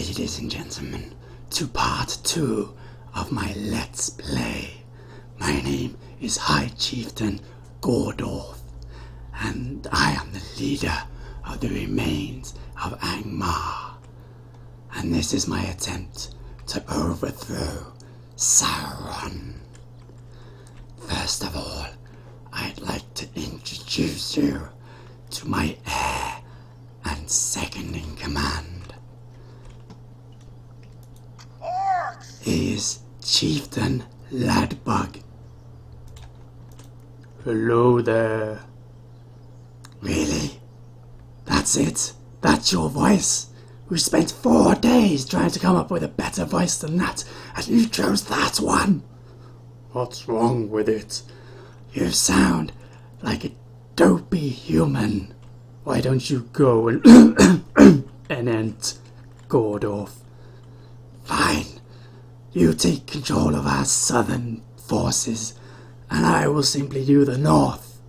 ladies and gentlemen, to part 2 of my Let's Play. My name is High Chieftain Gorduf, and I am the leader of the remains of Angmar. And this is my attempt to overthrow Sauron. First of all, I'd like to introduce you to my heir and second in command. Orcs! He is Chieftain Ladbug. Hello there. Really? That's it? That's your voice? We spent 4 days trying to come up with a better voice than that, and you chose that one? What's wrong with it? You sound like a dopey human. Why don't you go and ent Gorduf? Fine. You take control of our southern forces, and I will simply do the north.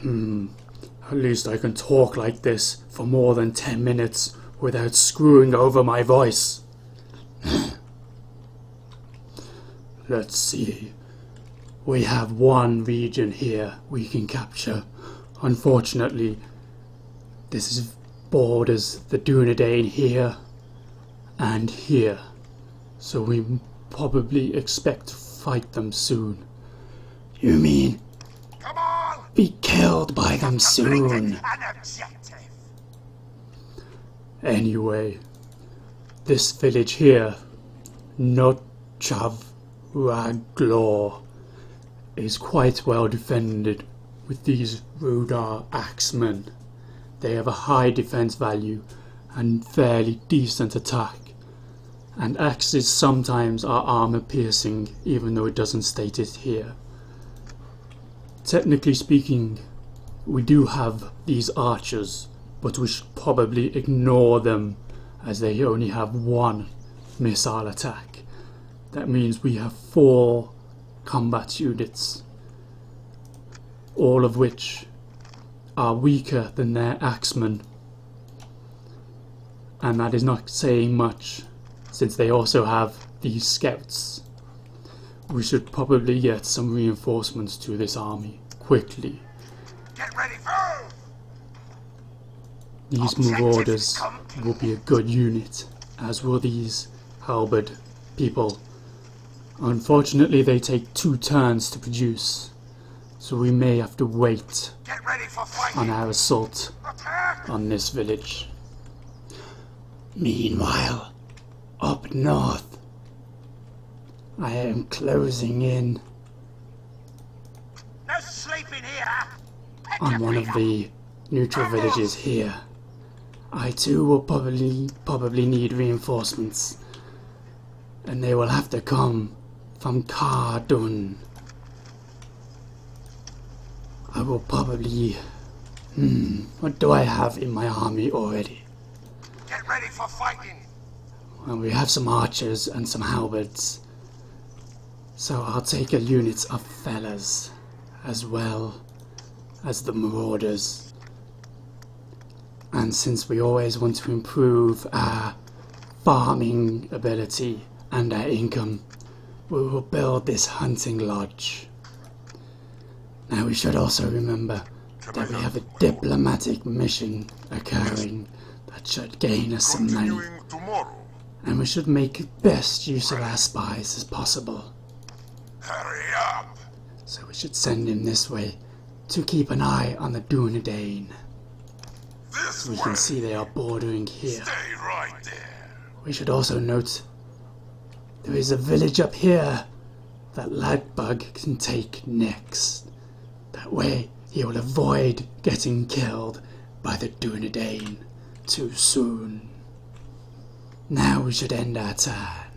At least I can talk like this for more than 10 minutes without screwing over my voice. Let's see. We have one region here we can capture. Unfortunately, this borders the Dunedain here and here. So we probably expect to fight them soon. You mean Come on! be killed by them soon? An objective. Anyway, this village here, Notchav-Raglor, is quite well defended with these Rudar axemen. They have a high defense value and fairly decent attack. And axes sometimes are armor piercing, even though it doesn't state it here. Technically speaking, we do have these archers, but we should probably ignore them as they only have 1 missile attack. That means we have 4 combat units, all of which are weaker than their axemen. And that is not saying much, since they also have these scouts. We should probably get some reinforcements to this army quickly. Get ready for... These Marauders will be a good unit, as will these halberd people. Unfortunately, they take 2 turns to produce, so we may have to wait Get ready for fighting. on our assault Attack! on this village. Meanwhile, up north, I am closing in No sleeping here. on one of the neutral villages here. I too will probably need reinforcements, and they will have to come from Kardun. I will probably... what do I have in my army already? Get ready for fighting. Well, we have some archers and some halberds, so I'll take a unit of fellas as well as the marauders. And since we always want to improve our farming ability and our income, we will build this hunting lodge. Now we should also remember that we have a diplomatic mission occurring that should gain us some money. Tomorrow. And we should make best use of our spies as possible. Hurry up. So we should send him this way to keep an eye on the Dunedain. This We can see they are bordering here. Stay right there. We should also note there is a village up here that Ladbug can take next. That way he will avoid getting killed by the Dunedain too soon. Now we should end our turn.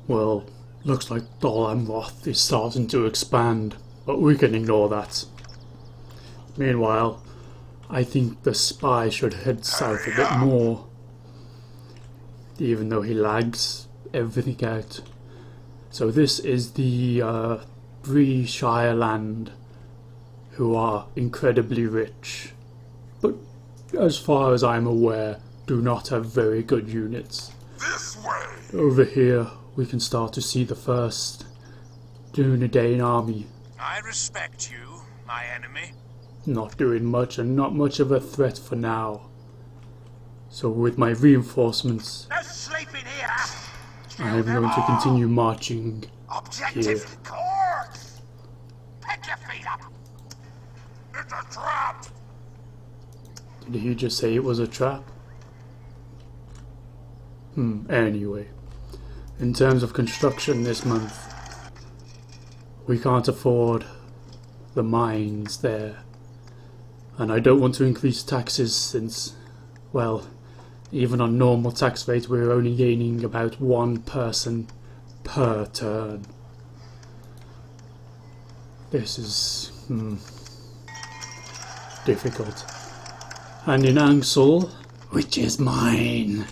Well, looks like Dol Amroth is starting to expand, but we can ignore that. Meanwhile, I think the spy should head south a bit more, even though he lags everything out. So this is the Bree Shire land, who are incredibly rich, but as far as I'm aware, do not have very good units. This way! Over here, we can start to see the first Dunedain army. I respect you, my enemy. Not doing much and not much of a threat for now. So with my reinforcements, No sleeping here! I am going to continue marching Objective here. Orcs! Pick your feet up! It's a trap! Did he just say it was a trap? Anyway. In terms of construction this month, we can't afford the mines there. And I don't want to increase taxes since, well, even on normal tax rates we're only gaining about 1 person per turn. This is difficult. And in Ansel, which is mine,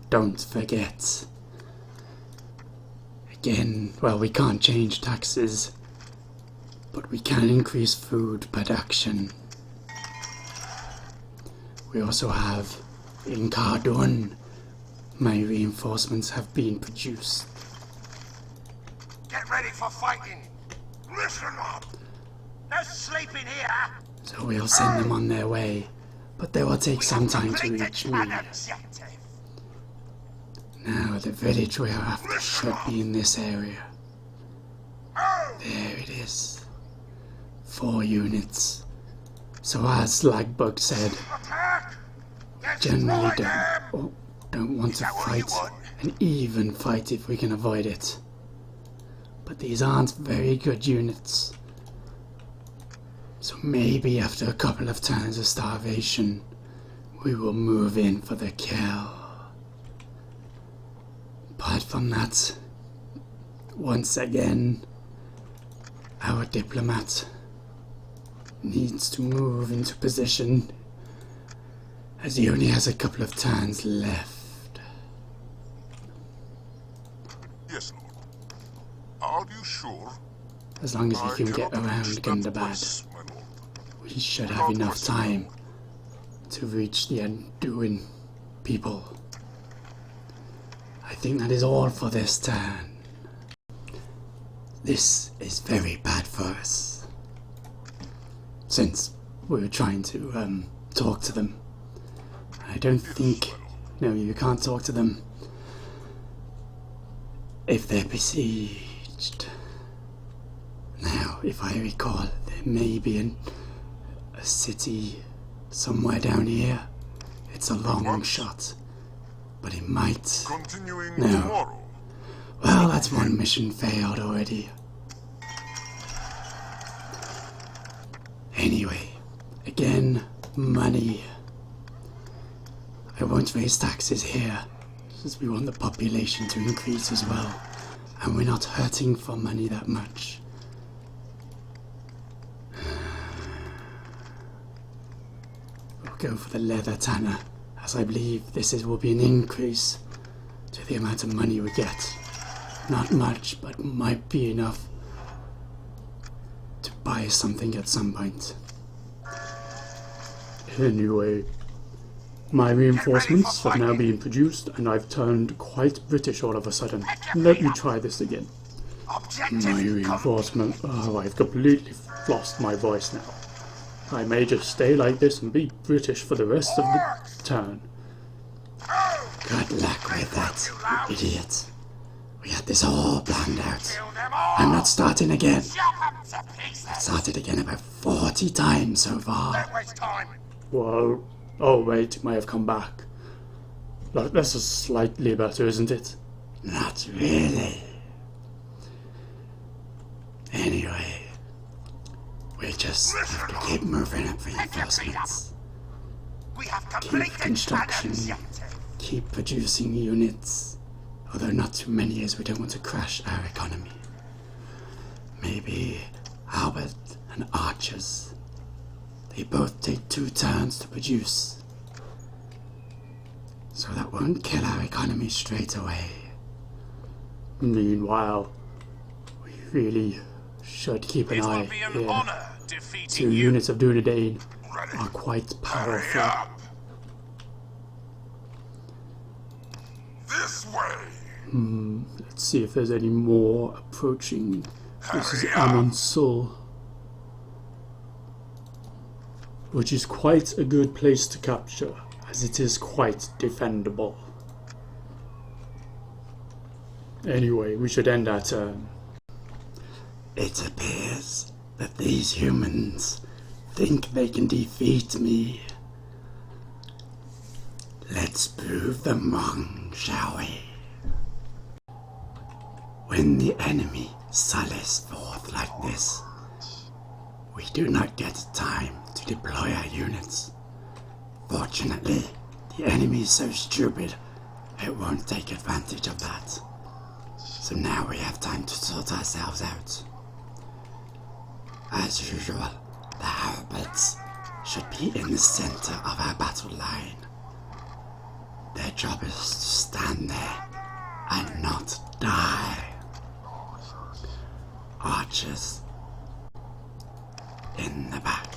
don't forget. Again, well, we can't change taxes, but we can increase food production. We also have in Cardun, my reinforcements have been produced. Get ready for fighting! Listen up! No sleeping here! So we'll send them on their way, but they will take some time to reach me. Objective. Now the village we're after should be in this area. There it is. 4 units. So as Lagbug said, Attack! generally Destroy them! don't want to that what you fight, want? and even fight if we can avoid it. But these aren't very good units. So maybe after a couple of turns of starvation, we will move in for the kill. Apart from that, once again, our diplomat needs to move into position as he only has a couple of turns left. Yes, Lord. Are you sure? As long as I we can get cannot around reach that Gondor, place, my lord. we should have enough time to reach the Anduin people. I think that is all for this turn. This is very bad for us, since we were trying to talk to them. I don't think... No, you can't talk to them if they're besieged. Now, if I recall, there may be a city somewhere down here. It's a long What? shot, but it might... Continuing No. tomorrow. Well, that's one mission failed already. Anyway, again, money. I won't raise taxes here, since we want the population to increase as well, and we're not hurting for money that much. We'll go for the leather tanner, as I believe will be an increase to the amount of money we get. Not much, but might be enough to buy something at some point. Anyway, my reinforcements have now been produced and I've turned quite British all of a sudden. Let me try this again. Objective My reinforcement... Oh, I've completely lost my voice now. I may just stay like this and be British for the rest of the turn. Good luck with that, you idiot. We had this all planned out. Kill them all! I'm not starting again. Chop them to pieces! Started again about 40 times so far. Don't waste time! Well, oh wait, it may have come back. That's slightly better, isn't it? Not really. Anyway, we just have to keep moving up reinforcements. We have Keep completed construction. an objective. Keep producing units. Although not too many, as we don't want to crash our economy. Maybe Albert and archers. They both take 2 turns to produce. So that won't kill our economy straight away. Meanwhile, we really should keep an It eye will be an here. honor 2 defeating you. units of Dunedain Ready. are quite Hurry powerful. up! This way. Let's see if there's any more approaching. This is Amonsul, which is quite a good place to capture, as it is quite defendable. Anyway, we should end our turn. It appears that these humans think they can defeat me. Let's prove them wrong, shall we? When the enemy sallies forth like this, we do not get time to deploy our units. Fortunately, the enemy is so stupid, it won't take advantage of that. So now we have time to sort ourselves out. As usual, the halberds should be in the center of our battle line. Their job is to stand there and not die. Archers in the back.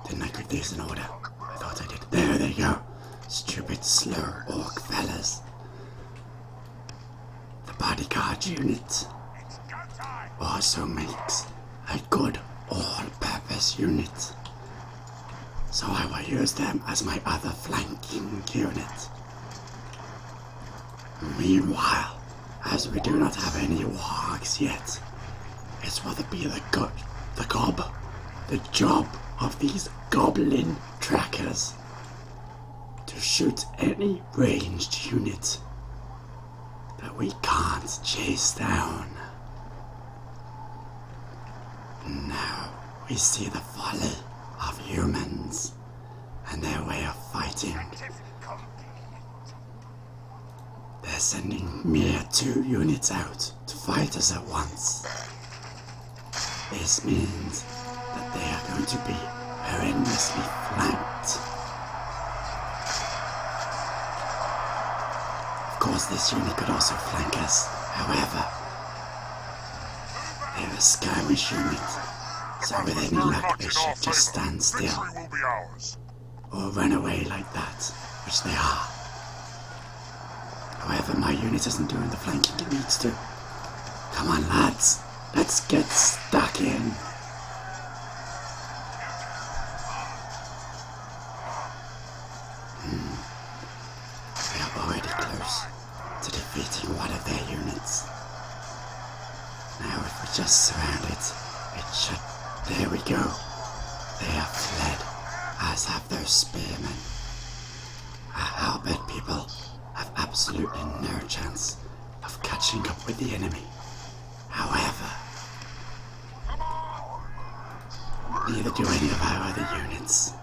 Didn't I put these in order? I thought I did. There they go. Stupid, slow orc fellas. The bodyguard unit also makes a good all-purpose unit, so I will use them as my other flanking unit. Meanwhile, as we do not have any wargs yet, it will be the job of these goblin trackers to shoot any ranged unit that we can't chase down. Now we see the folly of humans and their way of fighting. They're sending mere 2 units out to fight us at once. This means that they are going to be horrendously flanked. Of course, this unit could also flank us. However, they're a skirmish unit, so with any luck they should just stand still or run away like that, which they are. However, my unit isn't doing the flanking it needs to. Come on, lads, let's get stuck in. They are already close to defeating one of their units. Now if we just surround it, it should... There we go. They have fled, as have those spearmen. Our halberd people have absolutely no chance of catching up with the enemy. However, neither do any of our other units.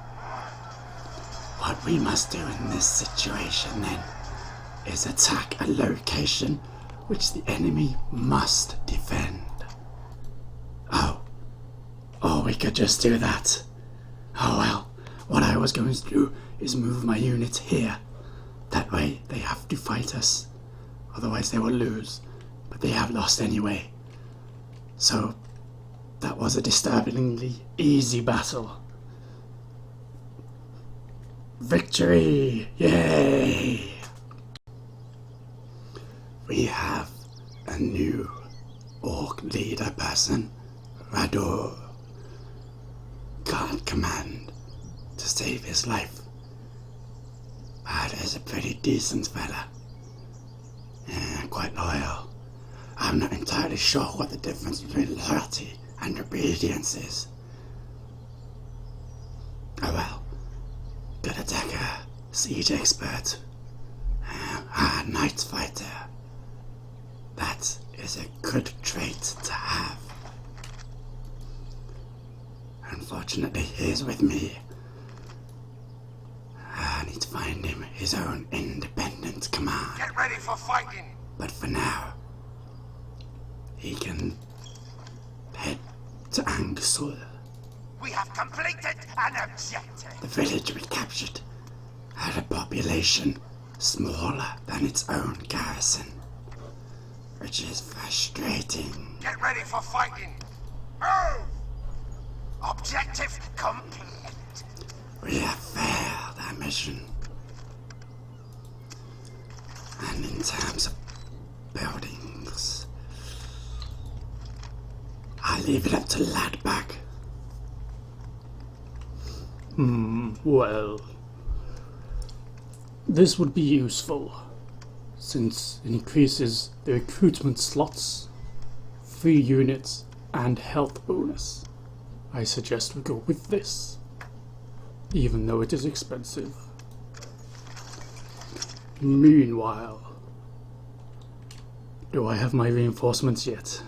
What we must do in this situation then is attack a location which the enemy must defend. Oh, we could just do that. Oh well, what I was going to do is move my unit here. That way they have to fight us, otherwise they will lose, but they have lost anyway. So that was a disturbingly easy battle. Victory! Yay! We have a new orc leader person, Rador. Can't command to save his life, but is a pretty decent fella. Quite loyal. I'm not entirely sure what the difference between loyalty and obedience is. Oh well. Good attacker, siege expert, night fighter. That is a good trait to have. Unfortunately, he is with me. I need to find him his own independent command. Get ready for fighting! But for now, he can head to Angsul. We have completed an objective! The village we captured had a population smaller than its own garrison, which is frustrating. Get ready for fighting! Move! Objective complete! We have failed our mission. information. And in terms of buildings, I'll leave it up to Ladback. Well, this would be useful, since it increases the recruitment slots, free units, and health bonus. I suggest we go with this, even though it is expensive. Meanwhile, do I have my reinforcements yet?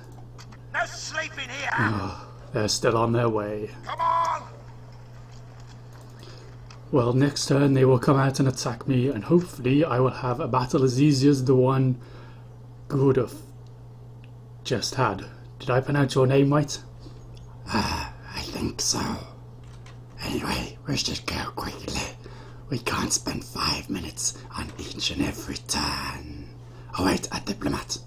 No sleeping here! They're still on their way. Come on! Well, next turn they will come out and attack me, and hopefully I will have a battle as easy as the one Gorduf just had. Did I pronounce your name right? I think so. Anyway, we should go quickly. We can't spend 5 minutes on each and every turn. Oh wait, a diplomat.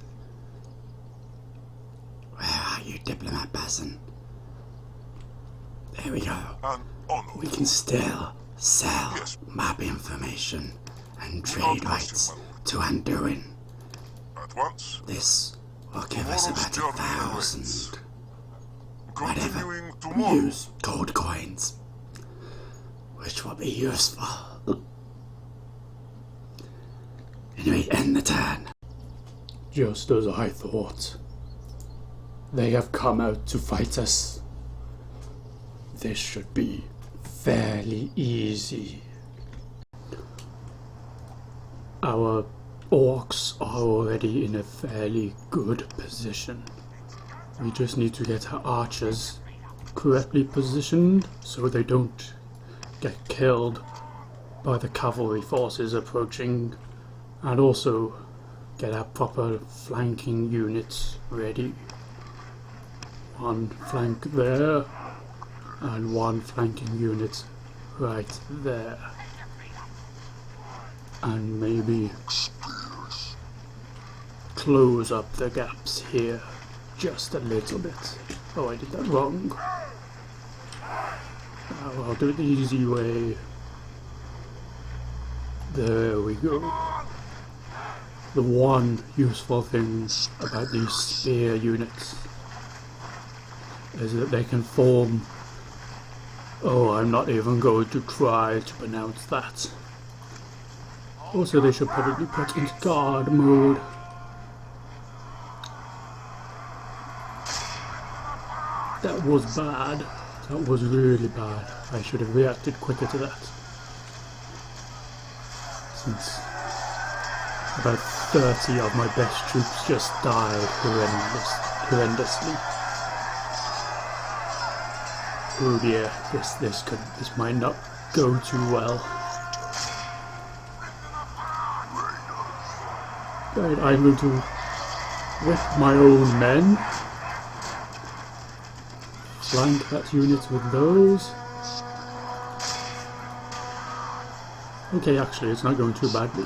Where are you, diplomat person? There we go. An honor. We can still sell Yes. map information and are trade trusting, rights my lord. to Anduin. At once. This will give us Tomorrow's about journey 1,000 Continuing tomorrow. used gold coins, which will be useful. Anyway, end the turn. Just as I thought. They have come out to fight us. This should be fairly easy. Our orcs are already in a fairly good position. We just need to get our archers correctly positioned so they don't get killed by the cavalry forces approaching, and also get our proper flanking units ready. One flank there, and one flanking unit right there. And maybe close up the gaps here just a little bit. Oh, I did that wrong. Now I'll do it the easy way. There we go. The one useful thing about these spear units is that they can form... Oh, I'm not even going to try to pronounce that. Also, they should probably put into guard mode. That was bad. That was really bad. I should have reacted quicker to that. Since about 30 of my best troops just died horrendously. Oh dear, this might not go too well. Right, I'm going to whip my own men. Flank that unit with those. Okay, actually, it's not going too badly.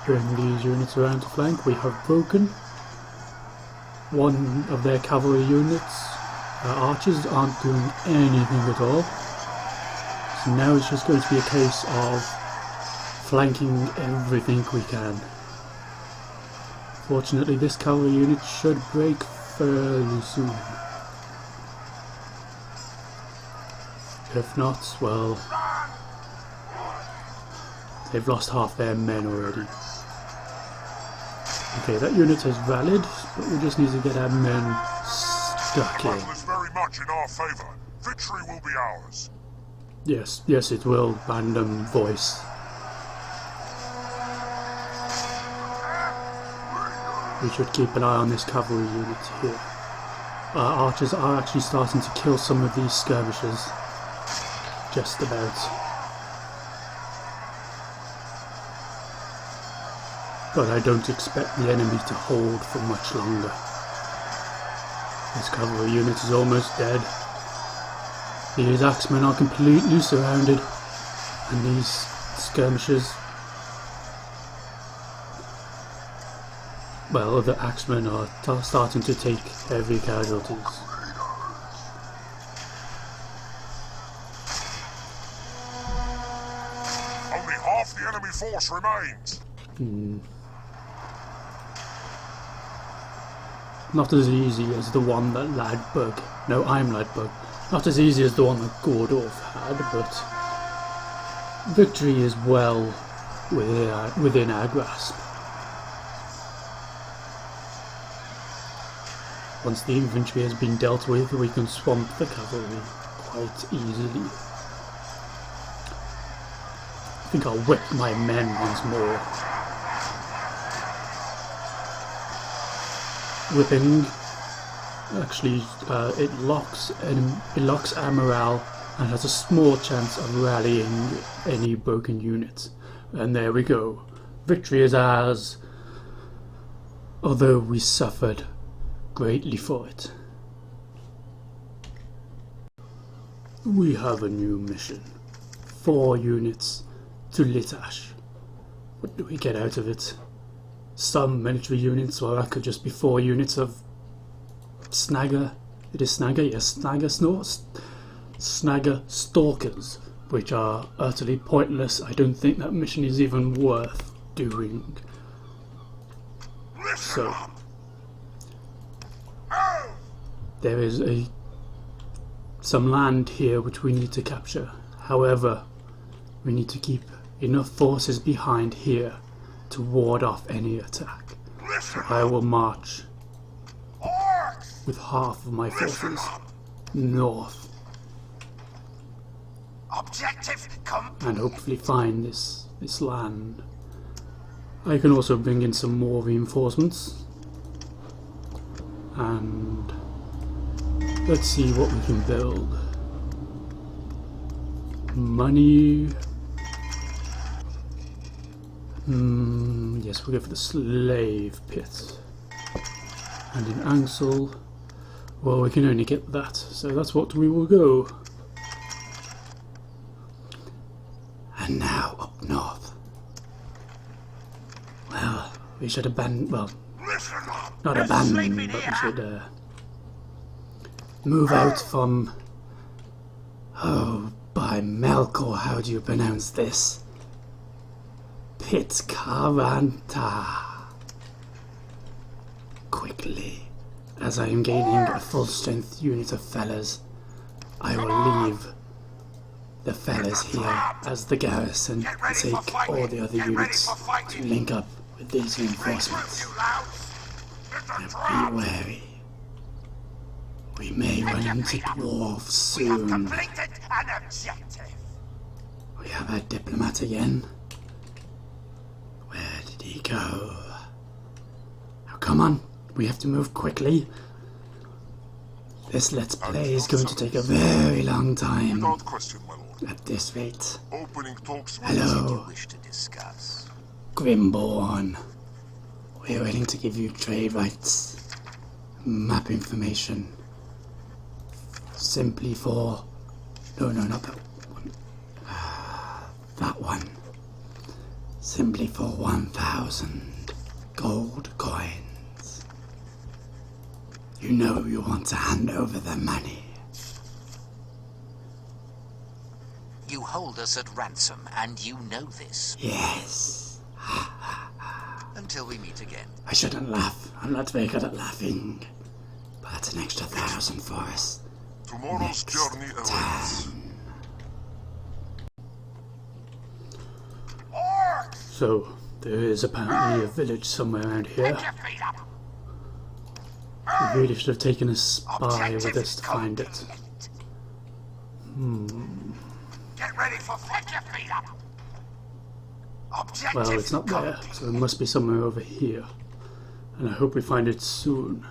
Bring these units around to flank. We have broken one of their cavalry units. Our archers aren't doing anything at all. So now it's just going to be a case of flanking everything we can. Fortunately, this cavalry unit should break fairly soon. If not, well, they've lost half their men already. Okay, that unit is valid, but we just need to get our men stuck in. Battle is very much in our favour. Victory will be ours. Yes, it will. Random voice. We should keep an eye on this cavalry unit here. Our archers are actually starting to kill some of these skirmishers. Just about. But I don't expect the enemy to hold for much longer. This cavalry unit is almost dead. These axemen are completely surrounded, and these skirmishers, well, the axemen are starting to take heavy casualties. Only half the enemy force remains. Not as easy as the one that I'm Ladbug. Not as easy as the one that Gorduf had, but victory is well within our grasp. Once the infantry has been dealt with, we can swamp the cavalry quite easily. I think I'll whip my men once more. Whipping, actually, it locks our morale and has a small chance of rallying any broken units. And there we go. Victory is ours, although we suffered greatly for it. We have a new mission. 4 units to Litash. What do we get out of it? Some military units, or that could just be 4 units of Snagger. It is Snagger, yes, Snagger Stalkers, which are utterly pointless. I don't think that mission is even worth doing. So, there is some land here which we need to capture. However, we need to keep enough forces behind here to ward off any attack. So I will march with half of my forces north and hopefully find this land. I can also bring in some more reinforcements, and let's see what we can build. Money. Yes, we'll go for the slave pit. And in Ansel, well, we can only get that, so that's what we will go. And now up north. Well, we should abandon. Well, not abandon, but we should move out from. Oh, by Melkor, how do you pronounce this? Pitkaranta. Quickly, as I am gaining a full strength unit of fellas, I will leave the fellas here as the garrison and take all the other units to link up with these reinforcements. Now be wary. We may run into dwarfs soon. We have our diplomat again. Where did he go? Now come on, we have to move quickly. This Let's Play is going to take a very long time. Without question, my lord. At this rate. Opening talks. Hello, Grimborn. We're willing to give you trade rights, map information, simply for... No, not that one. That one. Simply for 1,000 gold coins. You know you want to hand over the money. You hold us at ransom, and you know this. Yes. Until we meet again. I shouldn't laugh. I'm not very good at laughing. But that's an extra 1,000 for us. Tomorrow's journey awaits. So, there is apparently a village somewhere around here. We really should have taken a spy with us to find it. Get ready for Well, it's not there, so it must be somewhere over here. And I hope we find it soon.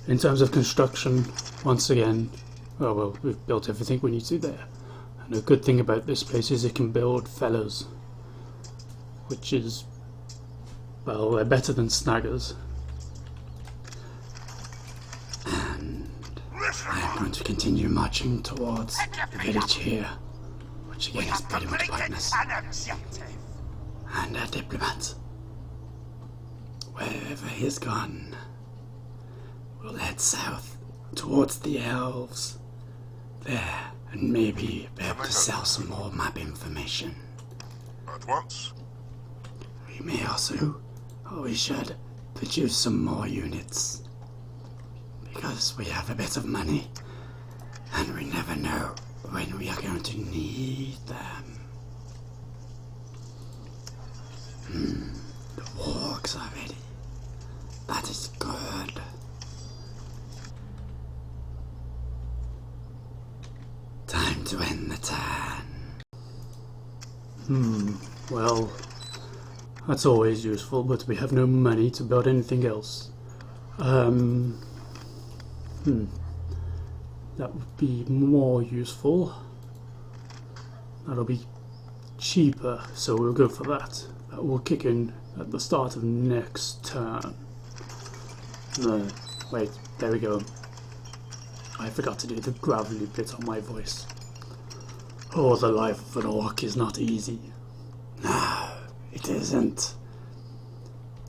In terms of construction, once again, oh well, we've built everything we need to there. And a good thing about this place is it can build fellas. Which is, well, they're better than snaggers. And I'm going to continue marching towards the village here, which again is pretty much pointless. And our diplomat, wherever he's gone, we'll head south towards the elves there, and maybe be able to sell some more map information. at once. We may also, or we should, produce some more units. Because we have a bit of money, and we never know when we are going to need them. The Orcs are ready. That is good. Time to end the turn. Well, that's always useful, but we have no money to build anything else. That would be more useful. That'll be cheaper, so we'll go for that. That will kick in at the start of next turn. No, wait, there we go. I forgot to do the gravelly bit on my voice. Oh, the life of an orc is not easy. No, it isn't.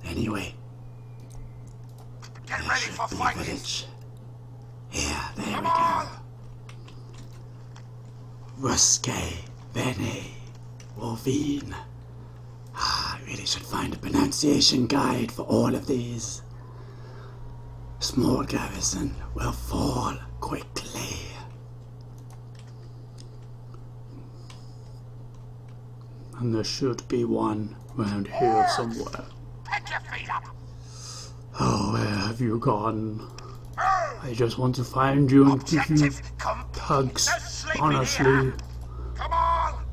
Anyway, Get there ready should for be a fighting. village. Here, there Come we on. go. Ruske, Bene, Wolvine. I really should find a pronunciation guide for all of these. Small garrison will fall quickly. And there should be one around here somewhere. Pick your feet up. Oh, where have you gone? I just want to find you and give you Objective complete. tugs, No sleeping honestly. here. Come on.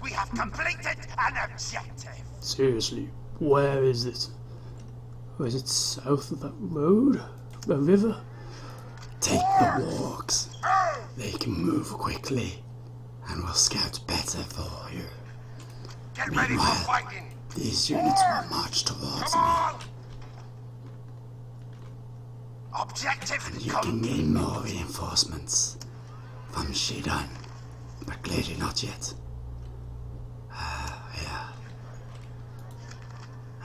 We have completed an objective. Seriously, where is it? Or is it south of that road? The river? Take the Orcs. They can move quickly and will scout better for you. Get ready for Meanwhile, fighting. these units will march towards Come me. on. Objective You can gain more reinforcements from Shidon, but clearly not yet. Yeah.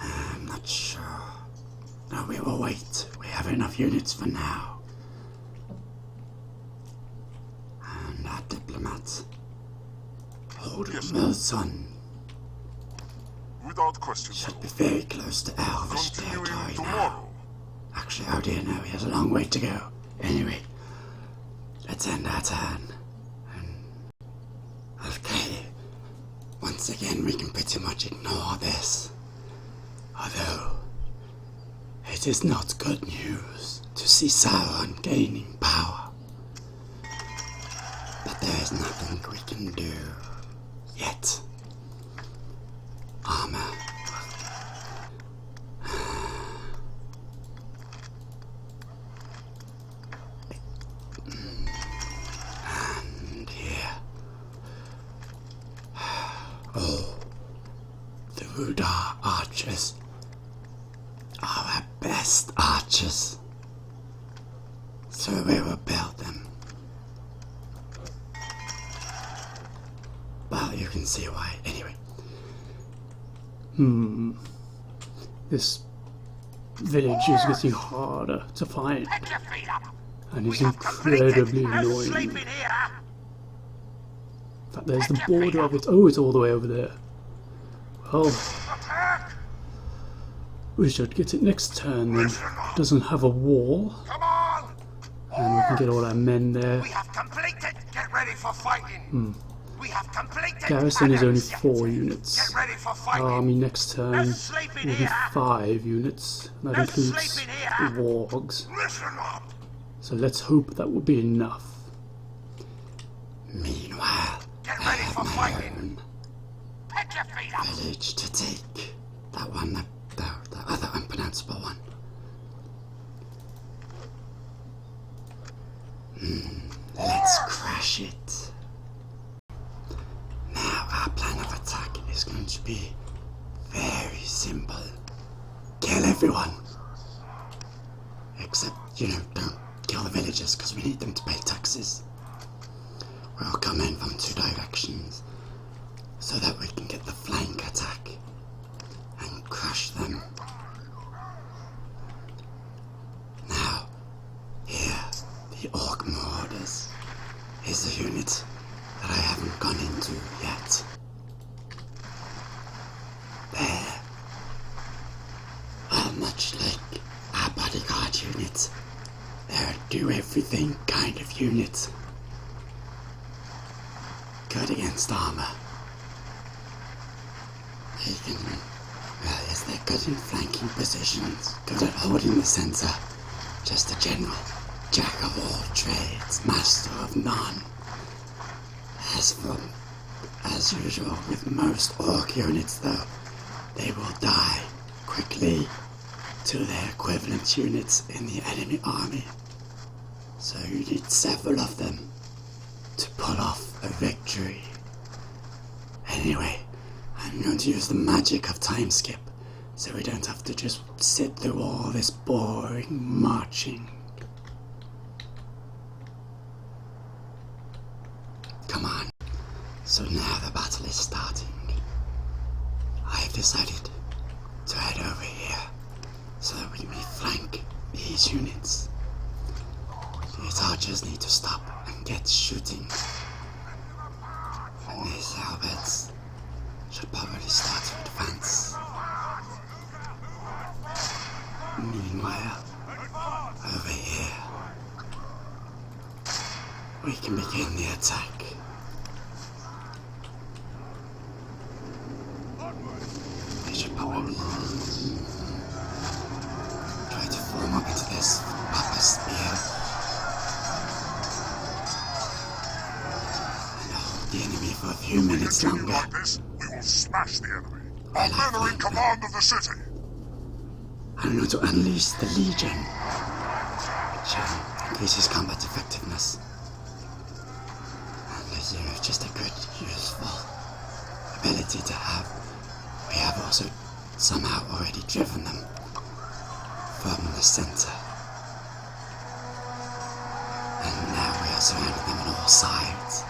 I'm not sure. No, we will wait. We have enough units for now. And our diplomat. Hold Yes, Milson Without question, should be very close to Elvish continuing territory now. tomorrow. Actually, oh dear, no, he has a long way to go. Anyway, let's end our turn. Okay, once again we can pretty much ignore this. Although, it is not good news to see Sauron gaining power. But there is nothing we can do yet. Armor. And here. Oh, the Rudar archers are our best archers. So we will build them. Well, you can see why. Anyway. This village is getting harder to find Pick your feet up. and is We have completed. incredibly No annoying. sleeping In here. fact, there's the border of it. Oh, it's all the way over there. Well, Attack. we should get it next turn then. It doesn't have a wall, Come on. and we can get all our men there. We have completed. Get ready for fighting. We have completed. Garrison an is only objective. 4 units. Get ready for fighting. Army next turn No will sleeping be here. 5 units. That No includes sleeping the here. wargs. Listen up. So let's hope that will be enough. Meanwhile, Get I ready have for my fighting. own Pick your feet up. village to take. That one, the other unpronounceable one. Let's crash it. Now our plan of attack is going to be very simple. Kill everyone. Except, don't kill the villagers because we need them to pay taxes. We'll come in from 2 directions so that we can get the flank attack and crush them. Now, here, the Orc Morders is a unit that I haven't gone into yet. everything kind of unit. Good against armor. They can, well, yes, they're good in flanking positions, good at holding the center. Just a general jack of all trades, master of none. As usual with most orc units though, they will die quickly to their equivalent units in the enemy army. So you need several of them to pull off a victory. Anyway, I'm going to use the magic of time skip so we don't have to just sit through all this boring marching. Come on. So now the battle is starting. I've decided to head over here so that we may flank these units. These archers need to stop and get shooting. And these halberds should probably start to advance. Meanwhile, over here, we can begin the attack. We should probably try to form up into this upper spear and hold the enemy for a few minutes longer. Like this, we will smash the enemy. Well, Our men are in command of the city. I'm going to unleash the Legion, which increases combat effectiveness. And this is just a good, useful ability to have. We have also somehow already driven them from the center. And now we are surrounding them on all sides.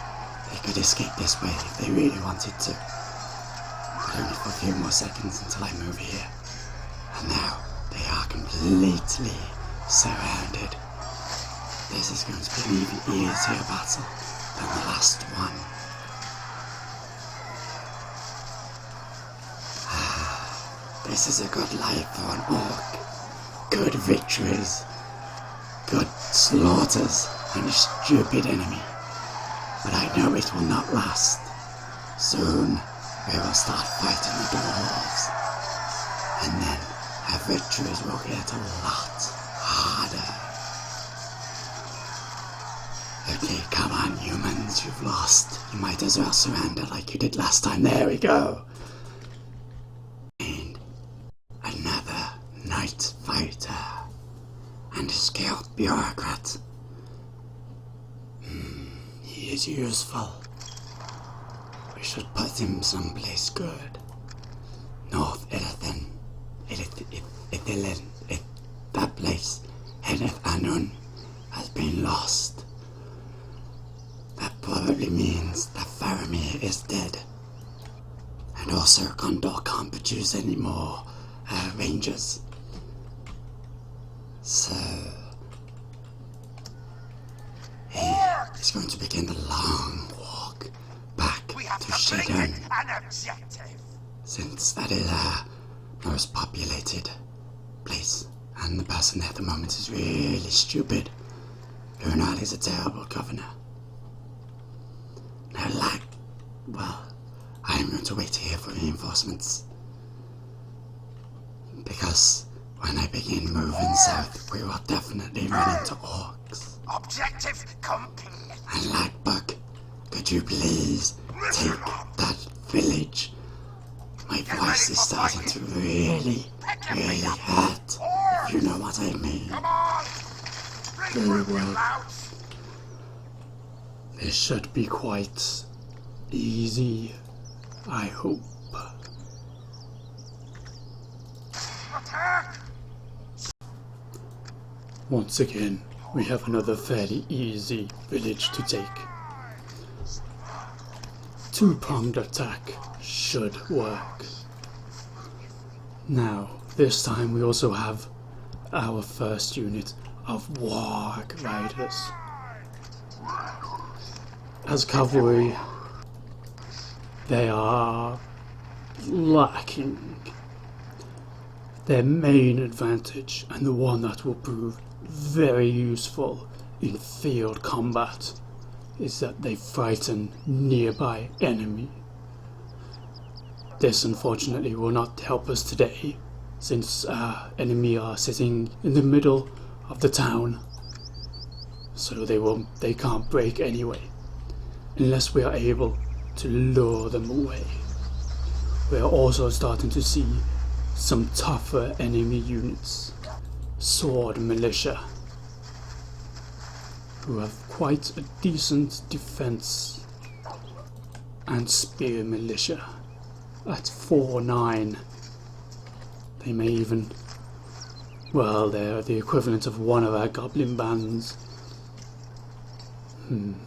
They could escape this way if they really wanted to. But only for a few more seconds until I move here. And now they are completely surrounded. This is going to be an even easier battle than the last one. This is a good life for an orc. Good victories, good slaughters, and a stupid enemy. But I know it will not last. Soon we will start fighting the dwarfs. And then our victories will get a lot harder. Okay, come on, humans, you've lost. You might as well surrender like you did last time. There we go. And another night fighter. And a skilled bureaucrat. He is useful. We should put him someplace good. North Ilithin. That place, Edith Anun, has been lost. That probably means that Faramir is dead. And also Gondor can't produce any more rangers. So he is going to begin the long walk back We have to completed Shadon, an objective. since that is our most populated place. And the person at the moment is really stupid. Lunal is a terrible governor. Now, I am going to wait here for reinforcements. Because when I begin moving south, we will definitely run into orcs. Objective complete. And Lagbug, could you please take that village? My voice is starting to really hurt, if you know what I mean. Come on. Very well. Louds. This should be quite easy, I hope. Attack. Once again, we have another fairly easy village to take. Two-pronged attack should work. Now, this time we also have our first unit of warg riders. As cavalry, they are lacking their main advantage, and the one that will prove very useful in field combat is that they frighten nearby enemy. This unfortunately will not help us today, since our enemy are sitting in the middle of the town, so they can't break anyway, unless we are able to lure them away. We are also starting to see some tougher enemy units, sword militia, who have quite a decent defense, and spear militia at 4-9. They may even, well, they're the equivalent of one of our goblin bands.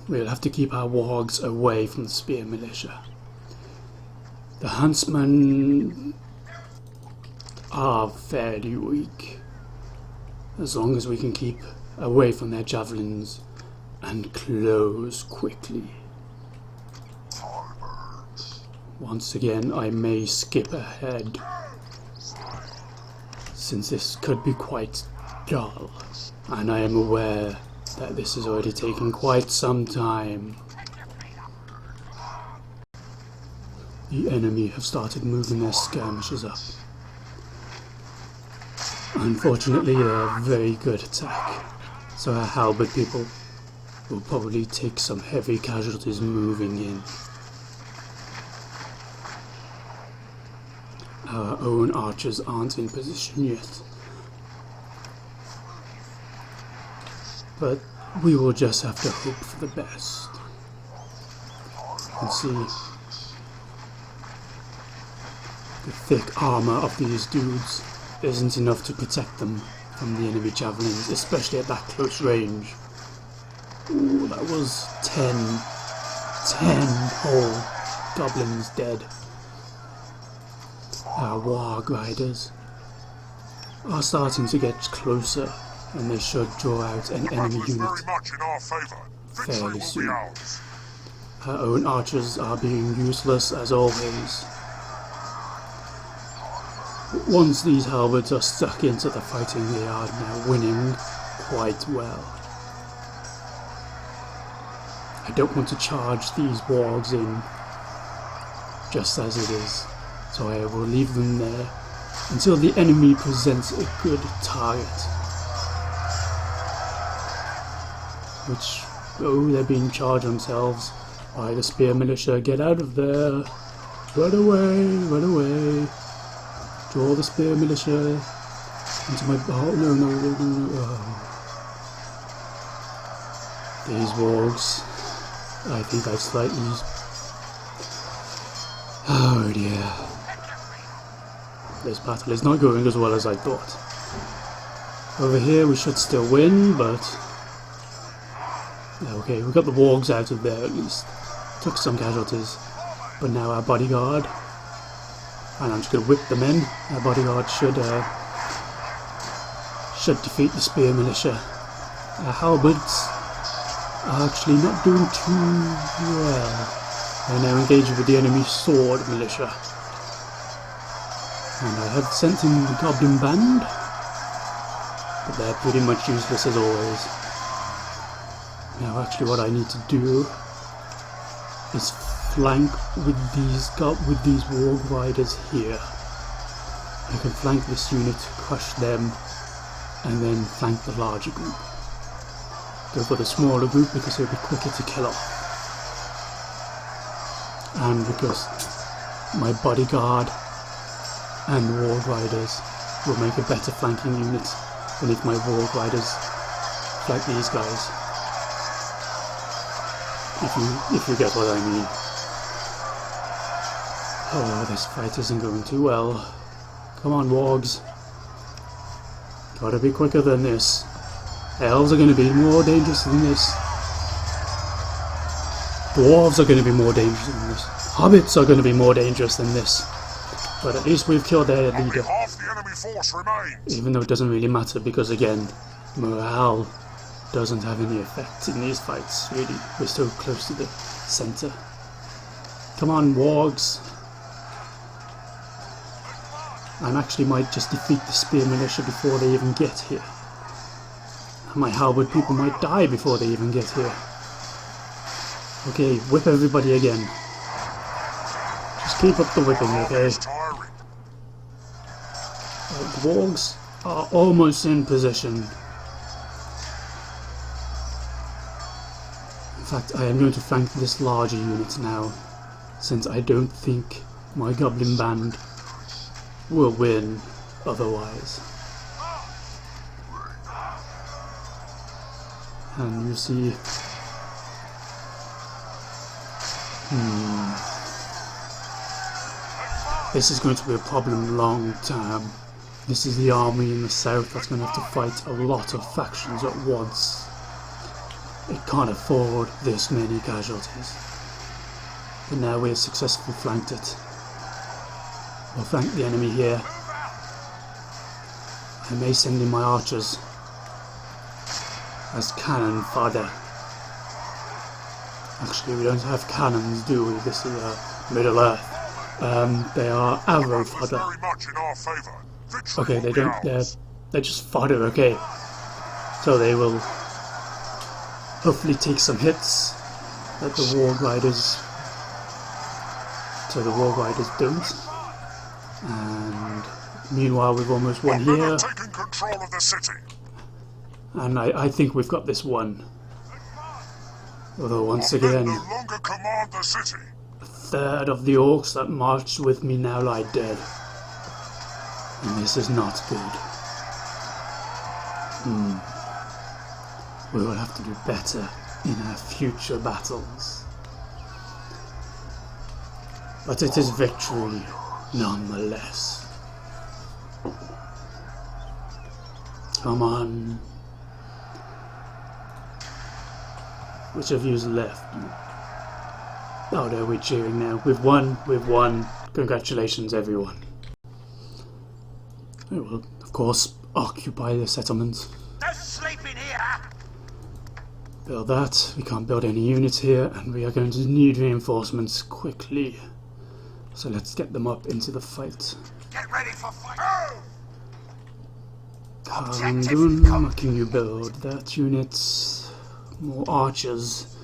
We'll have to keep our wargs away from the spear militia. The huntsmen are fairly weak, as long as we can keep away from their javelins and close quickly. Once again, I may skip ahead, since this could be quite dull, and I am aware that this has already taken quite some time. The enemy have started moving their skirmishers up. Unfortunately, they're very good attack, so our halberd people will probably take some heavy casualties moving in. Our own archers aren't in position yet, but we will just have to hope for the best. You can see the thick armor of these dudes isn't enough to protect them from the enemy javelins, especially at that close range. Ooh, that was 10 whole goblins dead. Our warg riders are starting to get closer, and they should draw out an enemy unit fairly soon. Our own archers are being useless as always. Once these halberds are stuck into the fighting, they are now winning quite well. I don't want to charge these wargs in just as it is, so I will leave them there until the enemy presents a good target. Which, oh, they're being charged themselves by the spear militia. Get out of there! Run away! Run away! Draw the spear militia into my... Oh, no. Oh. These wargs, I think I slightly... Oh dear. This battle is not going as well as I thought. Over here we should still win, but... Okay, we got the wargs out of there at least. Took some casualties. But now our bodyguard... And I'm just going to whip them in. Our bodyguard should defeat the spear militia. Our halberds are actually not doing too well. They're now engaging with the enemy sword militia. And I have sent in the goblin band, but they're pretty much useless as always. Now actually what I need to do is flank with these warg riders here. I can flank this unit, crush them, and then flank the larger group. Go for the smaller group because it'll be quicker to kill off. And because my bodyguard and warg riders will make a better flanking unit than if my warg riders flank these guys. If you get what I mean. Oh, this fight isn't going too well. Come on, wargs. Gotta be quicker than this. Elves are going to be more dangerous than this. Dwarves are going to be more dangerous than this. Hobbits are going to be more dangerous than this. But at least we've killed their leader. Half the enemy force remains. Even though it doesn't really matter because, again, morale doesn't have any effect in these fights, really. We're so close to the centre. Come on, wargs. I actually might just defeat the spear militia before they even get here. My halberd people might die before they even get here. Okay, whip everybody again. Just keep up the whipping, okay? It's tiring. The wargs are almost in position. In fact, I am going to flank this larger unit now, since I don't think my goblin band will win otherwise. And you see... This is going to be a problem long term. This is the army in the south that's going to have to fight a lot of factions at once. It can't afford this many casualties. But now we have successfully flanked it. We'll flank the enemy here. I may send in my archers as cannon fodder. Actually, we don't have cannons, do we? This is Middle Earth. They are arrow fodder. Very much in our favour. Victory Okay, will they be don't. ours. They're just fodder. Okay, so they will hopefully take some hits that the Warg Riders. So the Warg Riders don't. And meanwhile, we've almost won I've never here, taken control of the city. and I think we've got this one. Although once Our men again, no longer command the city. a third of the orcs that marched with me now lie dead. And this is not good. We will have to do better in our future battles. But it is victory nonetheless. Come on. Which of you's left? Oh, there we're cheering now. We've won, we've won. Congratulations, everyone. We will, of course, occupy the settlement. No sleep in here! Build that. We can't build any units here, and we are going to need reinforcements quickly. So let's get them up into the fight. Get ready for fight! Kandun, what can you build? That unit, more archers,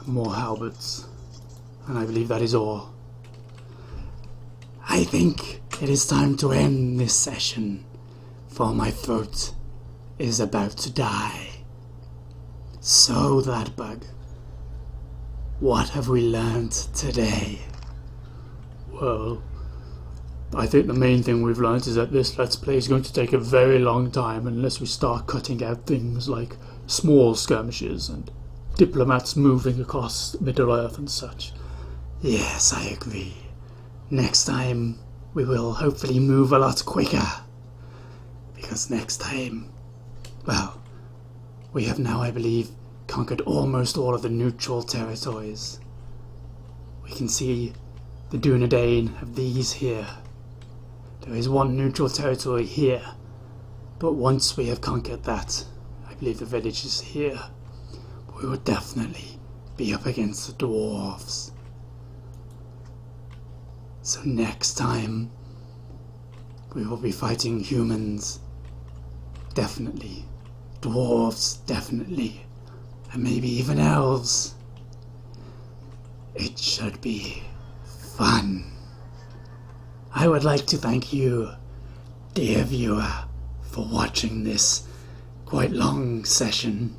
more halberds. And I believe that is all. I think it is time to end this session, for my throat is about to die. So, that bug, what have we learned today? Well, I think the main thing we've learned is that this Let's Play is going to take a very long time unless we start cutting out things like small skirmishes and diplomats moving across Middle-earth and such. Yes, I agree. Next time, we will hopefully move a lot quicker. Because next time, well, we have now, I believe, conquered almost all of the neutral territories. We can see the Dunedain have these here. There is one neutral territory here, but once we have conquered that, I believe the village is here, we will definitely be up against the dwarfs. So next time, we will be fighting humans, definitely. Dwarves, definitely. And maybe even elves. It should be fun. I would like to thank you, dear viewer, for watching this quite long session.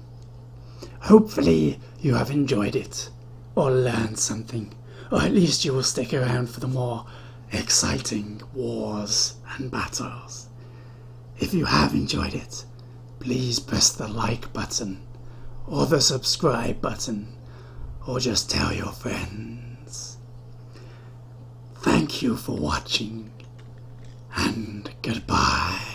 Hopefully you have enjoyed it, or learned something, or at least you will stick around for the more exciting wars and battles. If you have enjoyed it, please press the like button, or the subscribe button, or just tell your friends. Thank you for watching, and goodbye.